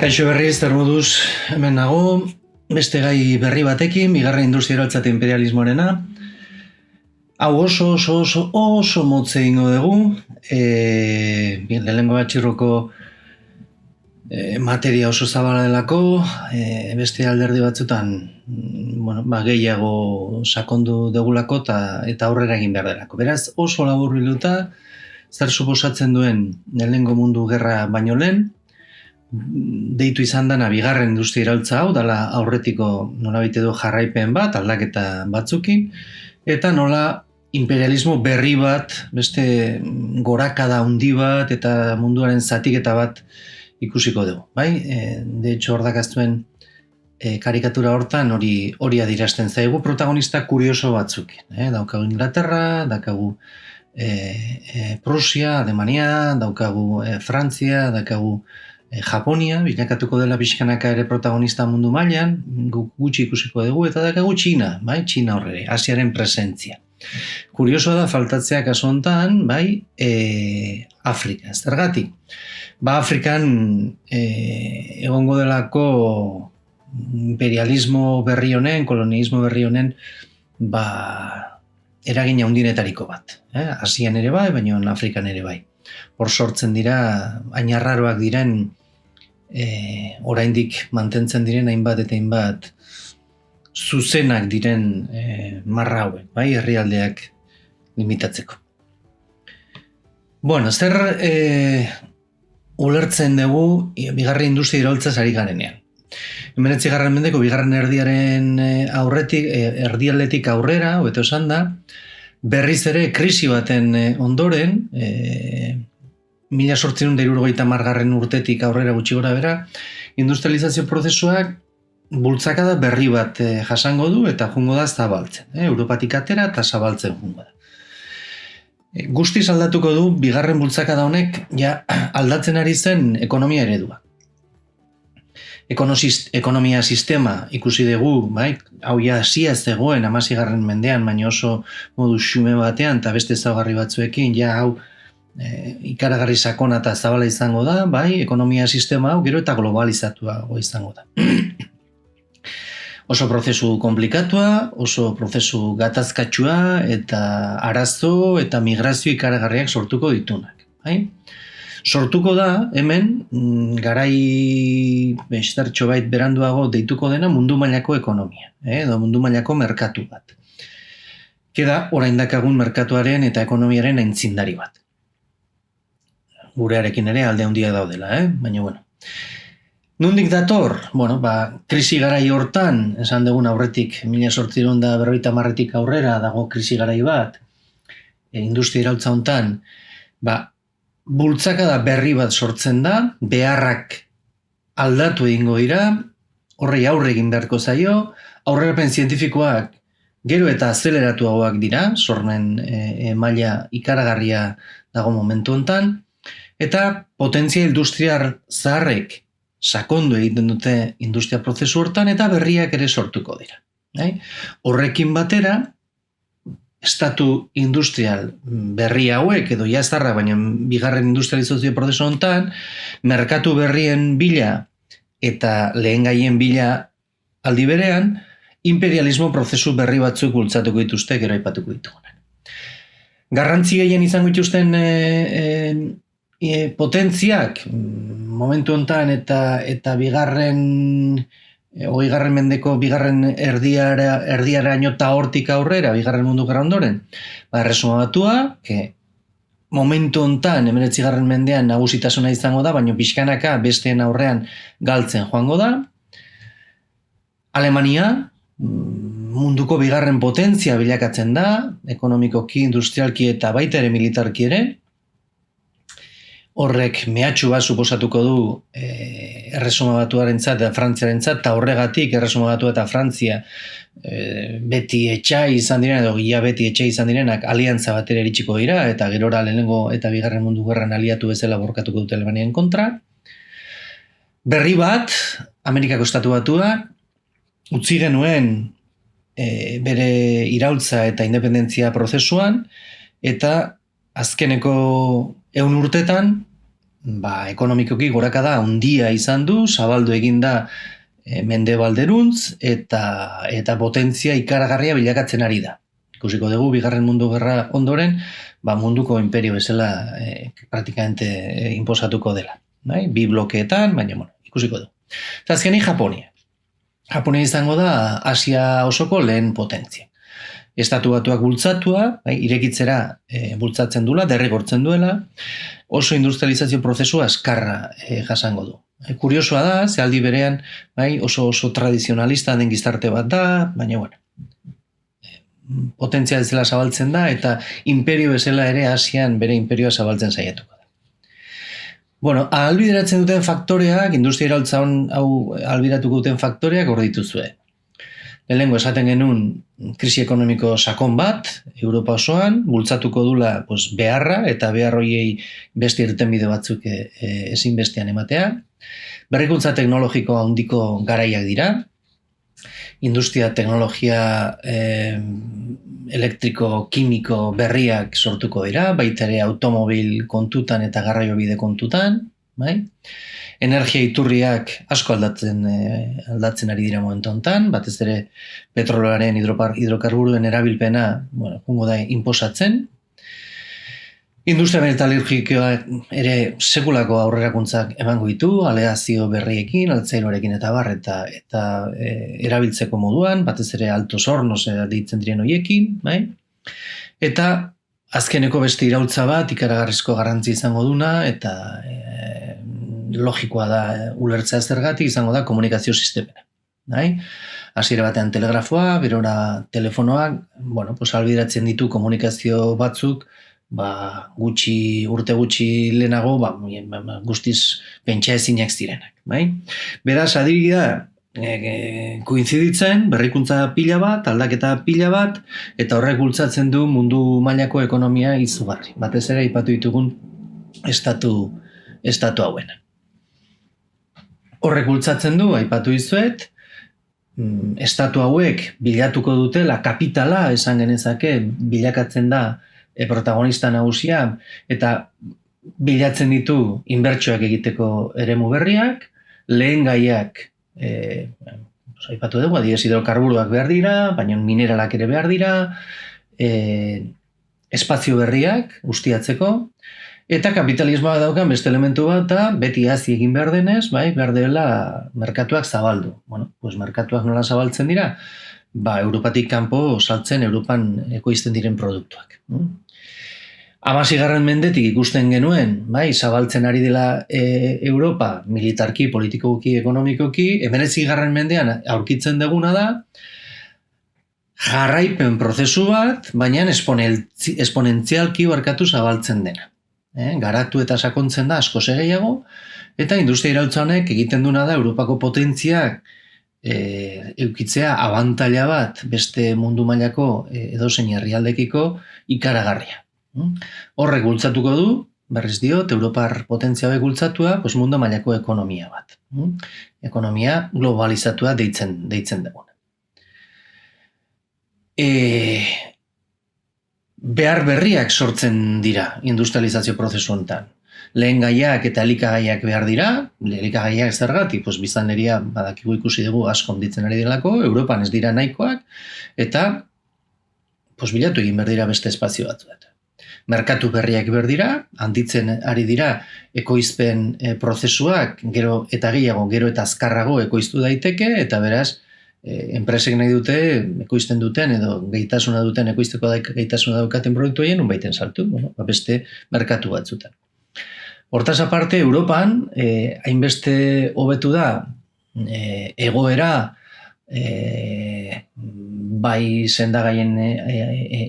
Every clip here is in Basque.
Kaixo berriz, zer moduz, hemen nago, beste gai berri batekin, bigarren industria iraultza imperialismoarena. Hau oso motze ingo dugu, lehenengo batxirroko materia oso zabala delako, beste alderdi batzutan gehiago sakondu degulako eta aurrera egin behar delako. Beraz, oso labur bilduta, zer suposatzen duen lehenengo mundu gerra baino lehen, deitu izan dana bigarren industria iraultza hau, dala aurretiko nolabait edo jarraipen bat, aldaketa batzukin, eta nola imperialismo berri bat, beste gorakada handi bat, eta munduaren zatiketa bat ikusiko dugu. Bai? De hecho, hor dakaztuen karikatura hortan hori adierazten zaigu protagonista kurioso batzukin. Daukagu Inglaterra, daukagu Prusia, Alemania, daukagu Frantzia, daukagu Japonia, bilakatuko dela pixkanaka ere protagonista mundu mailan, gutxi ikusiko dugu, eta daukagu Txina, bai? Txina horre, Asiaren presentzia. Kuriosoa da faltatzea kasu hontan, bai, Afrika, zergatik. Afrikan egongo delako imperialismo berri honen, kolonialismo berri honen, eragina handinetariko bat. Asian ere bai, baina Afrikan ere bai. Hor sortzen dira, hain arraroak diren, oraindik mantentzen diren hainbat eta hainbat zuzenak diren marra hauek, bai, herrialdeak limitatzeko. Bueno, zer ulertzen dugu bigarren industria iraultzaz ari garenean. 19. mendeko bigarren erdiaren erdialdetik aurrera, hobeto esan da, berriz ere krisi baten ondoren, 1870 urtetik aurrera gutxi gora bera, industrializazio prozesuak bultzakada berri bat jasango du eta jungo da zabaltzen. Europatik atera eta zabaltzen jungo da. Guztiz aldatuko du bigarren bultzakada honek aldatzen ari zen ekonomia eredua. Ekonomia sistema ikusi dugu, bai, hau hasia zegoen 16. mendean, baina oso modu xume batean eta beste ezaugarri batzuekin, hau ikaragarri sakona eta zabala izango da, bai, ekonomia sistema hau gero eta globalizatuago izango da. Oso prozesu komplikatua, oso prozesu gatazkatsua eta arazo eta migrazio ikaragarriak sortuko ditunak. Bai? Sortuko da, hemen, garai bestertxo bait beranduago deituko dena mundu mailako ekonomia, edo mundu mailako merkatu bat. Keda, orain dakagun merkatuaren eta ekonomiaren aintzindari bat. Gurearekin ere alde handia daudela, baina bueno. Nondik dator? Bueno, krisi garai hortan, esan dugun aurretik, 1850 aurrera dago krisi garai bat, industria iraultza hontan, bultzakada berri bat sortzen da, beharrak aldatu egingo dira, horrei aurre egin beharko zaio, aurrerapen zientifikoak gero eta azeleratuagoak dira, sormen maila ikaragarria dago momentu hontan, eta potentzia industriar zaharrek sakondu egiten dute industria prozesu hortan eta berriak ere sortuko dira. Horrekin batera, estatu industrial berri hauek edo jazarra, baina bigarren industrializazio prozesu hontan, merkatu berrien bila eta lehengaien bila aldi berean, imperialismo prozesu berri batzuk bultzatuko dituzte, gero aipatuko ditugunak. Garrantzi gehien izango dituzten potentziak, momentu hontan eta bigarren 20. mendeko bigarren erdiaraino eta hortik aurrera, bigarren mundu gerra ondoren, Erresuma Batua, momentu hontan 19. mendean nagusitasuna izango da, baina pixkanaka besteen aurrean galtzen joango da. Alemania, munduko bigarren potentzia bilakatzen da, ekonomikoki, industrialki eta baita ere militarki ere. Horrek mehatxu bat suposatuko du Erresuma Batuarentzat eta Frantziarentzat, eta horregatik Erresuma Batua eta Frantzia beti etxai izan diren, edo gila beti etxai izan direnak aliantza batera iritsiko dira, eta gerora lehenengo eta bigarren mundu gerran aliatu bezala borkatuko dute Alemanian kontra. Berri bat, Amerikako Estatu Batuak, utzi genuen bere iraultza eta independentzia prozesuan, eta azkeneko 100 urtetan ekonomikoki gorakada handia izan du, zabaldu eginda mendebalderuntz eta potentzia ikaragarria bilakatzen ari da. Ikusiko dugu, Bigarren Mundu Gerra ondoren, munduko imperio bezala praktikamente inposatuko dela. Bi blokeetan, baina ikusiko dugu. Eta azkenik Japonia. Japonia izango da Asia osoko lehen potentzia. Estatu Batuak bultzatua, irekitzera bultzatzen duela, derrigortzen duela, oso industrializazio prozesua eskarra jasango du. Kuriosoa da, ze aldi berean oso tradizionalista den gizarte bat da, baina potentzia bezala zabaltzen da, eta imperio bezala ere Asian bere imperioa zabaltzen saiatuko da. Ahalbideratzen duten faktoreak, industria iraultza hau ahalbideratuko duten faktoreak hor dituzue. Lehenengo esaten genuen krisi ekonomiko sakon bat, Europa osoan, bultzatuko dula beharra, eta behar horiei beste irtenbide batzuk ezinbestean ematea. Berrikuntza teknologiko handiko garaiak dira. Industria, teknologia elektriko, kimiko berriak sortuko dira, baita ere automobil kontutan eta garraiobide kontutan. Energia iturriak asko aldatzen ari dira momentu honetan, batez ere petroloaren hidrokarburuen erabilpena jungo da inposatzen. Industria metalurgikoa ere sekulako aurrerakuntzak emango ditu, aleazio berriekin, altzairoarekin eta bar, eta erabiltzeko moduan, batez ere altos hornos deitzen diren horiekin, eta azkeneko beste iraultza bat ikaragarrizko garrantzi izango duna, eta logikoa da ulertzea zergatik izango da komunikazio sistemena. Hasiera batean telegrafoa, berora telefonoak, ahalbideratzen ditu komunikazio batzuk, urte gutxi lehenago, guztiz pentsa ezinak zirenak. Beraz, adibidea, koinziditzen, berrikuntza pila bat, aldaketa pila bat, eta horrek bultzatzen du mundu mailako ekonomia izugarri. Batez ere, aipatu ditugun estatu hauena. Horrek bultzatzen du, aipatu dizuet, estatu hauek bilatuko dutela, kapitala esan genezake, bilakatzen da protagonista nagusia, eta bilatzen ditu inbertsioak egiteko eremu berriak, lehen gaiak, aipatu dugu, adibidez hidrokarburoak behar dira, baina mineralak ere behar dira, espazio berriak ustiatzeko, eta kapitalismoak daukan beste elementu bat da, beti hazi egin behar denez, behar dela merkatuak zabaldu. Merkatuak nola zabaltzen dira? Europatik kanpo saltzen Europan ekoizten diren produktuak. 16. mendetik ikusten genuen, zabaltzen ari dela Europa, militarki, politikoki, ekonomikoki, 19. mendean aurkitzen deguna da, jarraipen prozesu bat, baina esponentzialki zabaltzen dena. Garatu eta sakontzen da asko gehiago, eta industria iraultza honek egiten duna da Europako potentziak eukitzea abantaila bat beste mundu mailako edozein herrialdekiko ikaragarria. Horrek bultzatuko du, berriz diot, Europar potentzia hauek bultzatua, mundu mailako ekonomia bat. Ekonomia globalizatua deitzen duguna. Behar berriak sortzen dira industrializazio prozesu honetan. Lehen gaiak eta elikagaiak behar dira, elikagaiak zergatik, biztanleria badakigu ikusi dugu asko handitzen ari delako, Europan ez dira nahikoak, eta bilatu egin behar dira beste espazio batzuetan. Merkatu berriak behar dira, handitzen ari dira ekoizpen prozesuak, gero eta gehiago, gero eta azkarrago ekoiztu daiteke, eta beraz, enpresek nahi dute, ekoizten duten, edo gaitasuna duten, ekoizteko gaitasuna daukaten produktu egin, unbaiten saltu, beste merkatu batzutan. Hortaz aparte, Europan, hainbeste hobetu da, egoera, bai sendagaien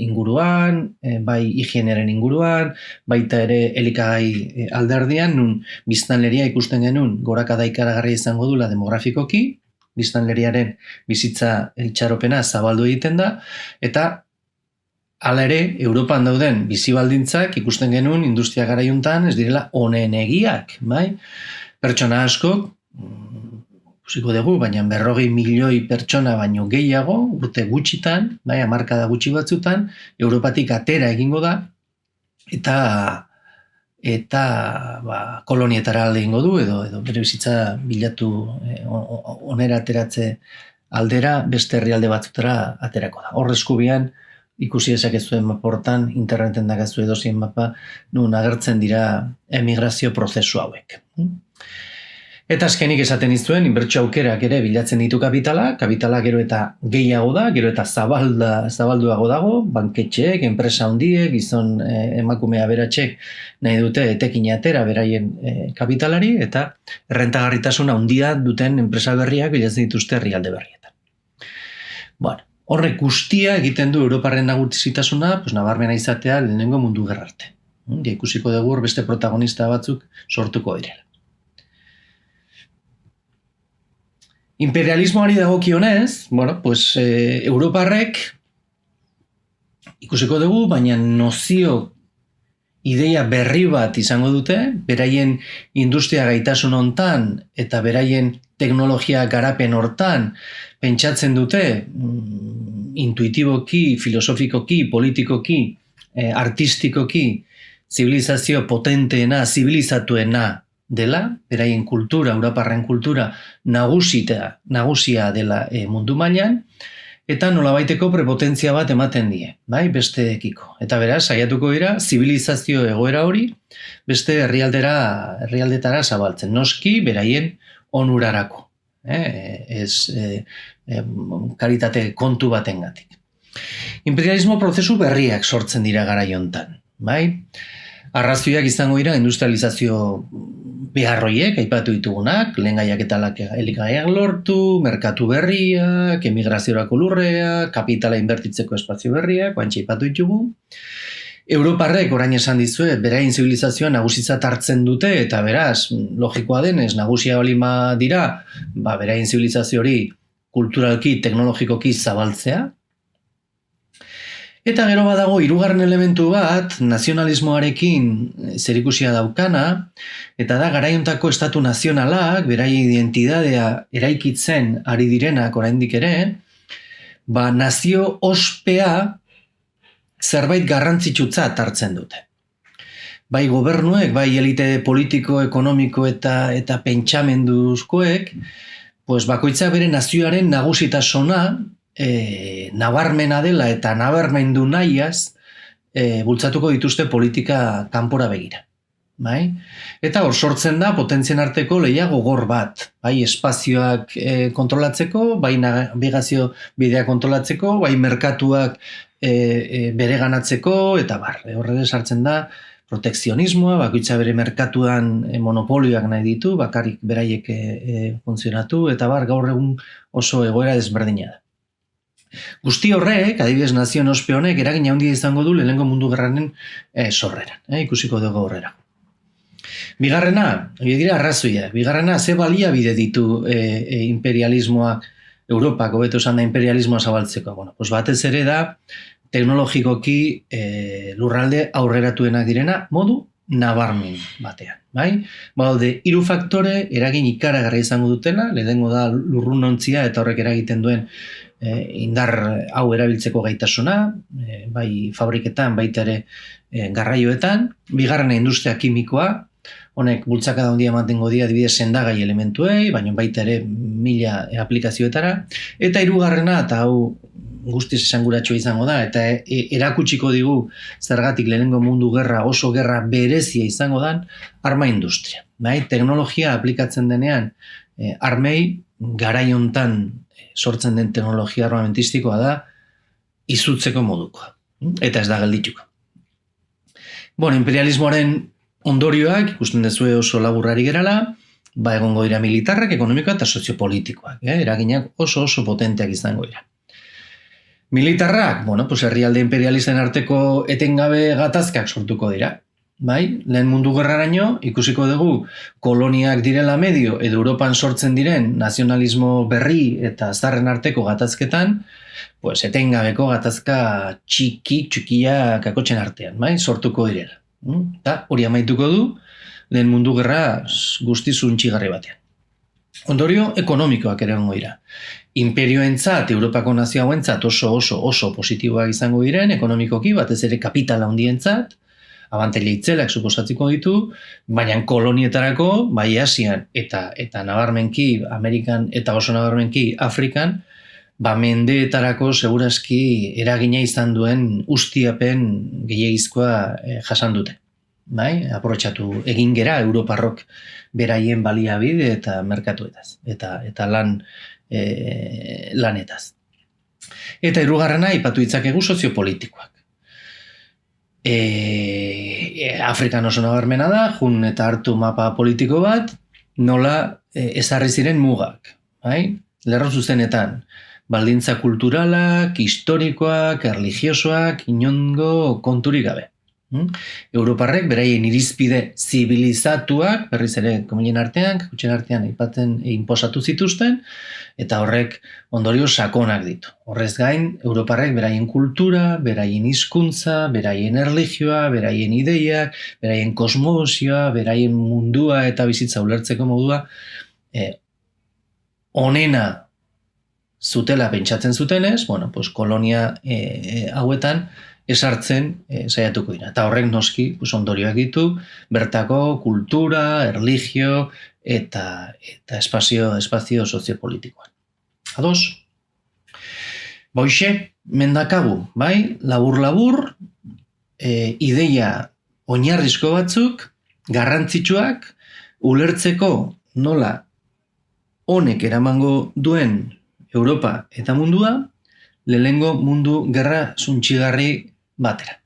inguruan, bai higieneren inguruan, baita ere elikagai alderdian, nun biztanleria ikusten genuen gorakada ikaragarria izango dula demografikoki, biztanleriaren bizitza itxaropena zabaldu egiten da, eta hala ere, Europan dauden bizi baldintzak ikusten genuen industria garaiuntan ez direla onenegiak, pertsona askok, ikusiko dugu, baina 40 milioi pertsona baino gehiago, urte gutxitan, hamarkada gutxi batzutan, Europatik atera egingo da, eta eta kolonietara alde ingo du, edo bere bizitza bilatu onera ateratze aldera beste herrialde batzutara aterako da. Hor eskubian, ikusi ezakezuen maportan, interneten dakazu edozien mapa, nun agertzen dira emigrazio prozesu hauek. Eta azkenik esaten izuen, inbertsio aukerak ere bilatzen ditu kapitala gero eta gehiago da, gero eta zabalduago dago, banketxeek, enpresa handiek, gizon emakume aberatxek nahi dute etekin atera beraien kapitalari, eta errentagarritasuna handia duten enpresa berriak bilatzen dituzte herrialde berrietan. Bueno, horrek guztia egiten du Europarren nagusitasuna, nabarmena izatea lehenengo mundu gerra arte. Ikusiko dugu beste protagonista batzuk sortuko direla. Imperialismoari dagokionez, Europarrek ikusiko dugu, baina nozio ideia berri bat izango dute, beraien industria gaitasun hontan eta beraien teknologia garapen hortan pentsatzen dute intuitiboki, filosofikoki, politikoki, artistikoki, zibilizazio potenteena, zibilizatuena dela, beraien kultura, Europarren kultura nagusia dela mundu mailan, eta nolabaiteko prepotentzia bat ematen die, besteekiko. Eta beraz, saiatuko dira, zibilizazio egoera hori, beste herrialdetara zabaltzen. Noski, beraien onurarako. Karitate kontu batengatik. Imperialismo prozesu berriak sortzen dira garai hontan, Arrazoiak izango dira industrializazio beharroiek, aipatu ditugunak, lehengaiak eta elikagaiak lortu, merkatu berriak, emigraziorako lurreak, kapitala inbertitzeko espazio berriak, oantxe aipatu ditugu. Europarrek orain esan dizuet, berain zibilizazioa nagusitzat hartzen dute, eta beraz, logikoa denez, nagusia olima dira, berain zibilizazio hori kulturalki, teknologikoki zabaltzea. Eta gero badago hirugarren elementu bat, nazionalismoarekin zerikusia daukana, eta da garaiontako estatu nazionalak, beraien identidadea eraikitzen ari direnak oraindik ere, nazio ospea zerbait garrantzitsutzat hartzen dute. Bai gobernuek, bai elite politiko, ekonomiko eta pentsamenduzkoek, bakoitzak bere nazioaren nagusitasuna nabarmena dela eta nabarmendu nahiaz bultzatuko dituzte politika kanpora begira. Eta hor sortzen da potentzien arteko lehia gogor bat, espazioak kontrolatzeko, bai navigazio bidea kontrolatzeko, bai merkatuak bereganatzeko, eta horre sartzen da protekzionismoa, bakoitza bere merkatuan monopolioak nahi ditu, bakarrik beraiek funtzionatu, eta gaur egun oso egoera desberdina da. Guzti horrek, adibidez nazioen ospe honek, eragin handia izango du lehenengo mundu gerraren sorreran, ikusiko dugu horrera. Bigarrena, arrazoia, ze baliabide ditu imperialismoak, Europak, hobeto esan da imperialismoa zabaltzeko. Batez ere da, teknologikoki lurralde aurreratuenak direna, modu nabarmen batean. Baude, 3 faktore eragin ikaragarri izango dutela, lehenengo da lurrunontzia eta horrek eragiten duen indar hau erabiltzeko gaitasuna, bai fabriketan, baita ere garraioetan. Bigarrena industria kimikoa, honek bultzakada handia ematengo dira adibidez sendagai elementuei, baina baita ere 1000 aplikazioetara. Eta hirugarrena, eta hau guztiz esanguratsua izango da, eta erakutsiko digu zergatik lehenengo mundu gerra oso gerra berezia izango dan, arma industria. Teknologia aplikatzen denean, armei garai hontan sortzen den teknologia armamentistikoa da izutzeko modukoa. Eta ez da geldituko. Imperialismoaren ondorioak, ikusten dezue oso laburrari gerala, egongo dira militarrak, ekonomikoa eta soziopolitikoak. Eraginak oso potenteak izango dira. Militarrak, herrialde imperialisten arteko etengabe gatazkak sortuko dira. Lehen mundu gerraraino, ikusiko dugu koloniak direla medio edo Europan sortzen diren nazionalismo berri eta zarren arteko gatazketan, etengabeko gatazka txikia kakotxen artean, sortuko direla. Eta hori amaituko du, lehen mundu gerra guztiz untxigarri batean. Ondorio ekonomikoak ere gongo dira. Imperioentzat, Europako nazio hauentzat oso positiboak izango diren, ekonomikoki, batez ere kapitala handientzat, abantaila itzelak suposatziko ditu, baina kolonietarako, bai Asian eta nabarmenki Amerikan eta oso nabarmenki Afrikan, mendeetarako segurazki eragina izan duen ustiapen gehiagizkoa jasan dute. Bai, aprobetxatu egin gera Europarrok beraien baliabide eta merkatuetaz, eta lanetaz. Eta hirugarrena aipatu ditzakegu soziopolitikoak. Afrikan oso nabarmena da, jun eta hartu mapa politiko bat, nola ezarri ziren mugak, bai? Lerro zuzenetan, baldintza kulturalak, historikoak, erlijiosoak, inongo konturik gabe. Europarrek beraien irizpide zibilizatuak, berriz ere komunien artean, kutxen artean inposatu zituzten, eta horrek ondorio sakonak ditu. Horrez gain, Europarrek beraien kultura, beraien hizkuntza, beraien erlijioa, beraien ideiak, beraien kosmogosioa, beraien mundua eta bizitza ulertzeko modua, onena zutela pentsatzen zutenez, kolonia hauetan, esartzen saiatuko dira. Eta horrek noski ondorioak ditu, bertako kultura, erlijio eta espazio soziopolitikoan. Ados? Hoxe, mendakagu, bai? Labur-labur, ideia oinarrizko batzuk, garrantzitsuak, ulertzeko nola honek eramango duen Europa eta mundua, lehenengo mundu gerra zuntxigarri batera.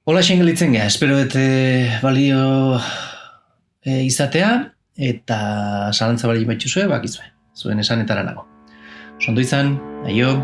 Hola gelitzen geha, espero balio izatea, eta zalantza bali baitxuzue, bakizue, zuen esanetara nago. Sondo izan, aio!